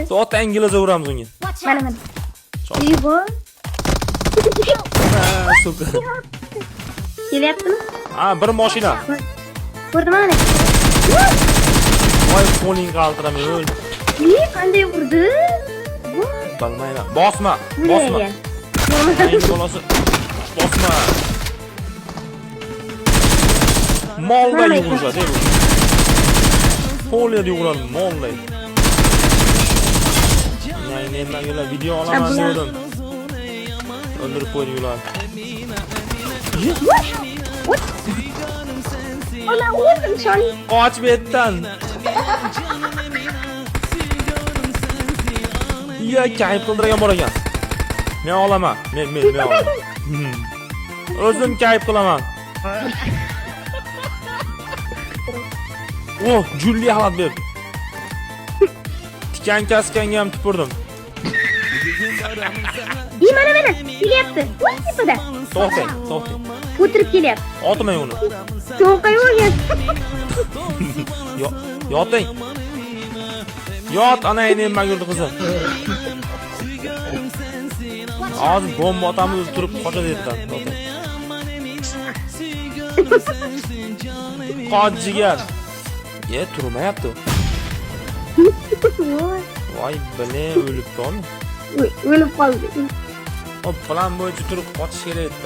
Soat anglaza uramiz unga. Mana mana. Uy bor. Suka. Kelyaptimi? Ha, bir mashina. Ko'rdim mana. Voy, qo'ling qaltiramay o'l. Qanday urdi? Bilmayman. Bosma. Bosma. Endi bolasi. Bosma. Mollay yugurishadi bu. Polya yuguradi, mollay. Nima yo'la video olaman dedim. O'ldirib qo'ydi ular. Ola urdim shon. Qoch bu yerdan. Ya kayf qildirgan bor ekan. Men olaman. Men olaman. O'zim kayf qilaman. Oh, Julia halat ber. Tikan kaskanga ham tupurdim. Mana mana. Kelyapti. Voy tepada. To'xtang. O'tirib kelyapti. Otmay uni. To'qay o'rgan. Yoting. Yot, ana endi nima yurdi qizim. Hozir bomba otamiz turib qochadi yerdan. Qochigar. Ye, turmayapti. Voy, bile o'lib qoldi. O'lib qoldi. O plan bo'yicha turib qochish kerak edi.